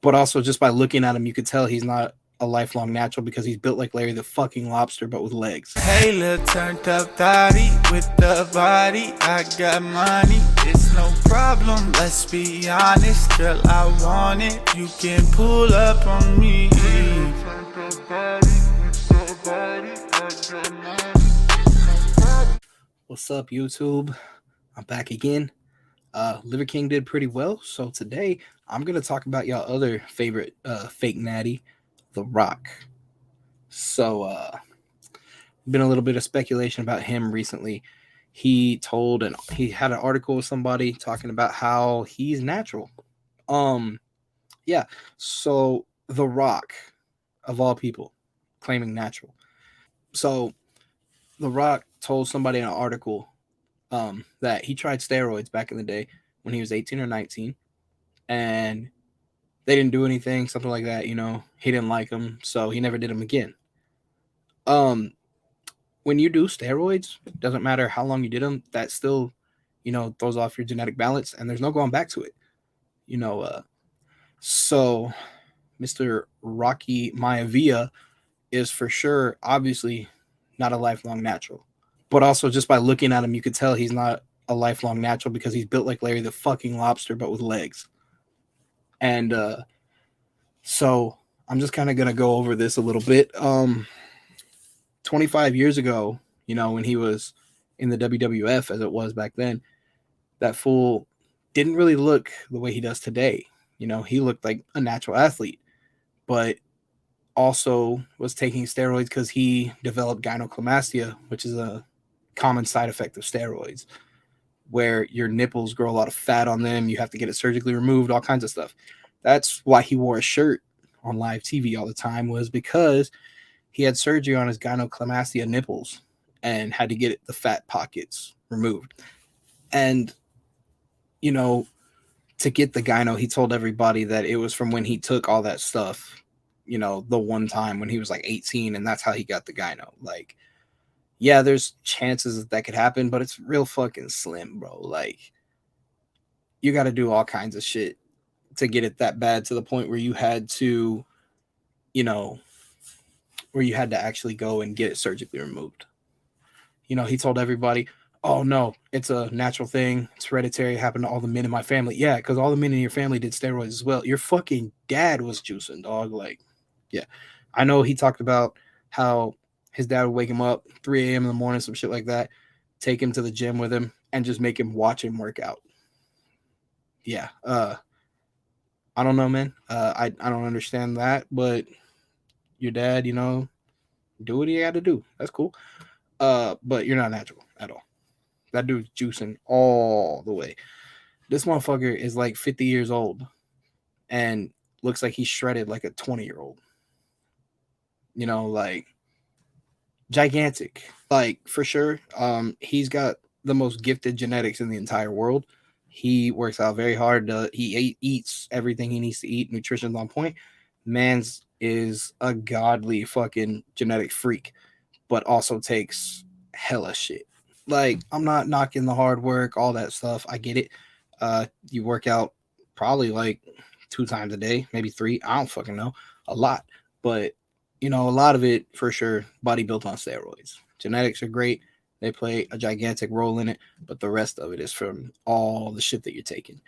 But also, just by looking at him, you could tell he's not a lifelong natural because he's built like Larry the fucking Lobster, but with legs. Hey, little turned up thotty with the body. I got money, it's no problem. Let's be honest, girl, I want it. You can pull up on me. What's up, YouTube? I'm back again. Liver King did pretty well, so today I'm gonna talk about y'all other favorite fake natty, The Rock. So, been a little bit of speculation about him recently. He had an article with somebody talking about how he's natural. Um, yeah. So The Rock, of all people, claiming natural. So The Rock told somebody in an article that he tried steroids back in the day when he was 18 or 19, and they didn't do anything, something like that. He didn't like them, so he never did them again. Um, when you do steroids, doesn't matter how long you did them, that still, throws off your genetic balance, and there's no going back to it. You know, uh, so Mr. Rocky Maivia is for sure, obviously, not a lifelong natural. But also, just by looking at him, you could tell he's not a lifelong natural because he's built like Larry the fucking Lobster, but with legs. And so I'm just kind of gonna go over this a little bit. 25 years ago, when he was in the WWF as it was back then, that fool didn't really look the way he does today. He looked like a natural athlete, but also was taking steroids because he developed gynecomastia, which is a common side effect of steroids, where your nipples grow a lot of fat on them. You have to get it surgically removed, all kinds of stuff. That's why he wore a shirt on live TV all the time, was because he had surgery on his gynecomastia nipples and had to get the fat pockets removed. And, you know, to get the gyno, he told everybody that it was from when he took all that stuff, the one time when he was like 18, and that's how he got the gyno. Like, yeah, there's chances that could happen, but it's real fucking slim, bro. Like, you got to do all kinds of shit to get it that bad, to the point where you had to, you know, where you had to actually go and get it surgically removed. He told everybody, oh no, it's a natural thing. It's hereditary. It happened to all the men in my family. Yeah, because all the men in your family did steroids as well. Your fucking dad was juicing, dog. Like, yeah. I know he talked about how his dad would wake him up 3 a.m. in the morning, some shit like that, take him to the gym with him, and just make him watch him work out. Yeah. I don't know, man. I don't understand that, but your dad, do what he had to do. That's cool. But you're not natural at all. That dude's juicing all the way. This motherfucker is like 50 years old and looks like he's shredded like a 20-year-old. Like, gigantic. Like, for sure. He's got the most gifted genetics in the entire world. He works out very hard. He eats everything he needs to eat. Nutrition's on point. Man's is a godly fucking genetic freak, but also takes hella shit. Like, I'm not knocking the hard work, all that stuff. I get it. You work out probably like 2 times a day, maybe 3. I don't fucking know. A lot. But, a lot of it for sure, body built on steroids. Genetics are great. They play a gigantic role in it, but the rest of it is from all the shit that you're taking.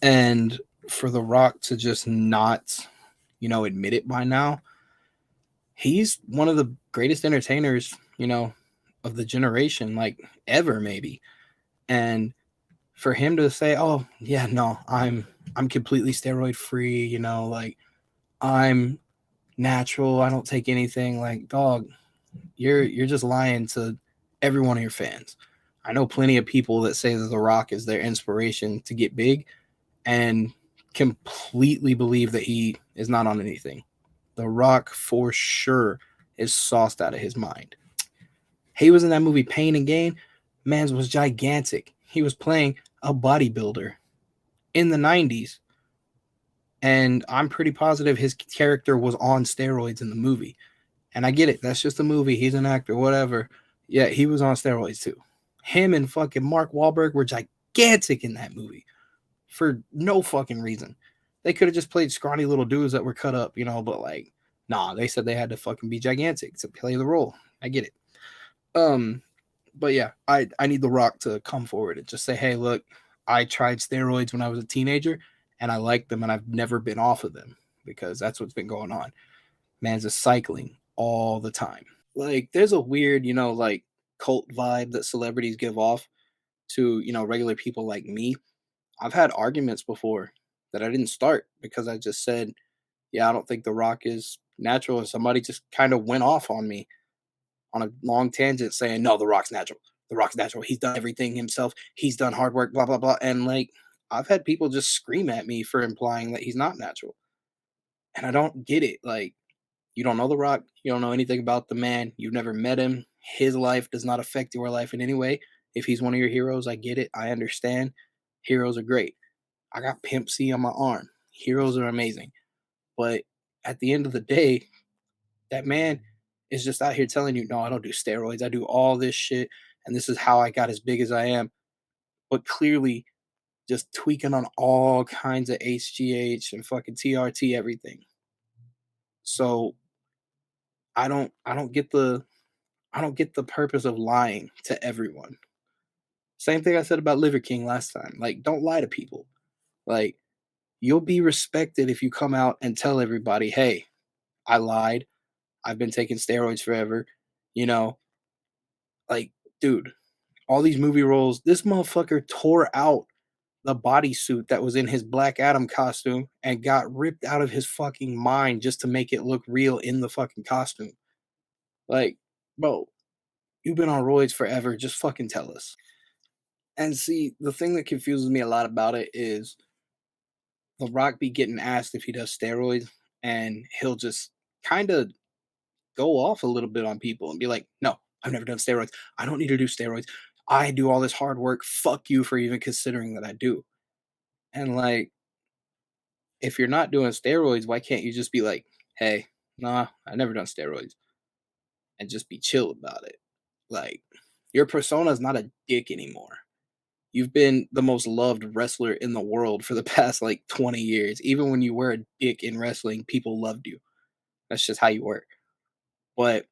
And for The Rock to just not, admit it by now, he's one of the greatest entertainers, of the generation, like, ever, maybe. And for him to say, "Oh, yeah, no, I'm completely steroid free, like, I'm natural, I don't take anything," like, dog, you're just lying to every one of your fans. I know plenty of people that say that The Rock is their inspiration to get big, and completely believe that he is not on anything. The Rock for sure is sauced out of his mind. He was in that movie Pain and Gain. Man's was gigantic. He was playing a bodybuilder in the 90s. And I'm pretty positive his character was on steroids in the movie. And I get it. That's just a movie. He's an actor, whatever. Yeah, he was on steroids too. Him and fucking Mark Wahlberg were gigantic in that movie for no fucking reason. They could have just played scrawny little dudes that were cut up, but like, nah, they said they had to fucking be gigantic to play the role. I get it. Um, but yeah, I need The Rock to come forward and just say, hey, look, I tried steroids when I was a teenager and I liked them and I've never been off of them because that's what's been going on. Man's just cycling all the time. Like, there's a weird, like cult vibe that celebrities give off to, regular people like me. I've had arguments before that I didn't start because I just said, yeah, I don't think The Rock is natural. And somebody just kind of went off on me on a long tangent saying, no, The Rock's natural. The Rock's natural. He's done everything himself. He's done hard work, blah, blah, blah. And like, I've had people just scream at me for implying that he's not natural. And I don't get it. Like, you don't know The Rock. You don't know anything about the man. You've never met him. His life does not affect your life in any way. If he's one of your heroes, I get it. I understand. Heroes are great. I got Pimp C on my arm. Heroes are amazing. But at the end of the day, that man is just out here telling you, no, I don't do steroids. I do all this shit. And this is how I got as big as I am. But clearly just tweaking on all kinds of HGH and fucking TRT everything. So I don't get the I don't get the purpose of lying to everyone. Same thing I said about Liver King last time. Like, don't lie to people. Like, you'll be respected if you come out and tell everybody, hey, I lied. I've been taking steroids forever. You know, like, dude, all these movie roles, this motherfucker tore out the bodysuit that was in his Black Adam costume and got ripped out of his fucking mind just to make it look real in the fucking costume. Like, bro, you've been on roids forever. Just fucking tell us. And see, the thing that confuses me a lot about it is The Rock be getting asked if he does steroids, and he'll just kind of go off a little bit on people and be like, no, I've never done steroids. I don't need to do steroids. I do all this hard work. Fuck you for even considering that I do. And like, if you're not doing steroids, why can't you just be like, hey, nah, I never done steroids and just be chill about it? Like, your persona is not a dick anymore. You've been the most loved wrestler in the world for the past like 20 years. Even when you were a dick in wrestling, people loved you. That's just how you work. But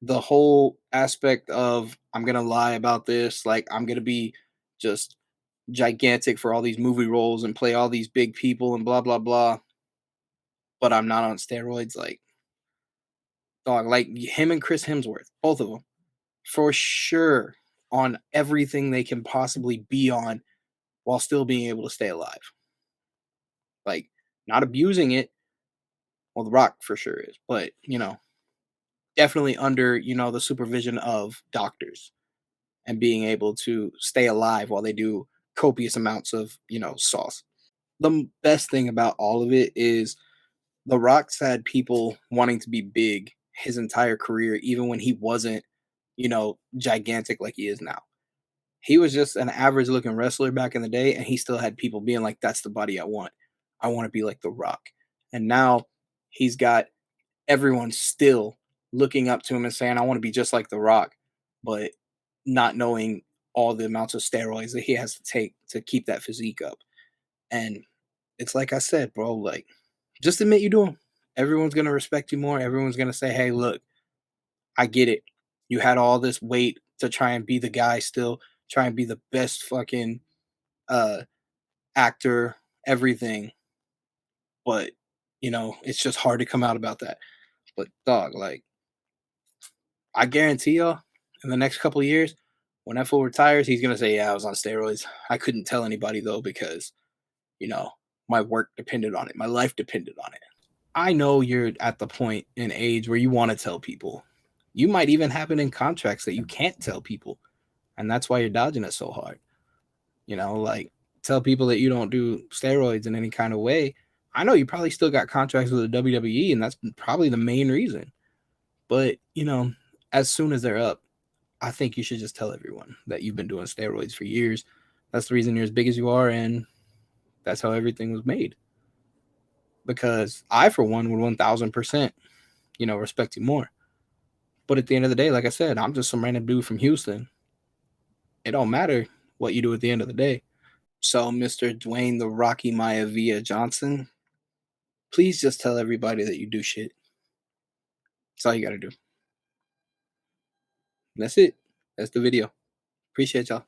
the whole aspect of I'm going to lie about this, like I'm going to be just gigantic for all these movie roles and play all these big people and blah blah blah, but I'm not on steroids, like dog, like him and Chris Hemsworth, both of them for sure on everything they can possibly be on while still being able to stay alive. Like, not abusing it. Well, The Rock for sure is, but definitely under, the supervision of doctors and being able to stay alive while they do copious amounts of, sauce. The best thing about all of it is The Rock's had people wanting to be big his entire career, even when he wasn't, gigantic like he is now. He was just an average looking wrestler back in the day, and he still had people being like, that's the body I want. I want to be like The Rock. And now he's got everyone still looking up to him and saying, I want to be just like The Rock, but not knowing all the amounts of steroids that he has to take to keep that physique up. And it's like I said, bro, like, just admit you do them. Everyone's going to respect you more. Everyone's going to say, hey, look, I get it. You had all this weight to try and be the guy still, try and be the best fucking uh actor, everything. But, it's just hard to come out about that. But dog, like, I guarantee y'all, in the next couple of years, when that fool retires, he's gonna say, yeah, I was on steroids. I couldn't tell anybody though because, you know, my work depended on it. My life depended on it. I know you're at the point in age where you want to tell people. You might even have it in contracts that you can't tell people. And that's why you're dodging it so hard. Like, tell people that you don't do steroids in any kind of way. I know you probably still got contracts with the WWE, and that's probably the main reason. But, as soon as they're up, I think you should just tell everyone that you've been doing steroids for years. That's the reason you're as big as you are, and that's how everything was made. Because I, for one, would 1000%, respect you more. But at the end of the day, like I said, I'm just some random dude from Houston. It don't matter what you do at the end of the day. So, Mr. Dwayne the Rocky Maivia Johnson, please just tell everybody that you do shit. That's all you got to do. That's it. That's the video. Appreciate y'all.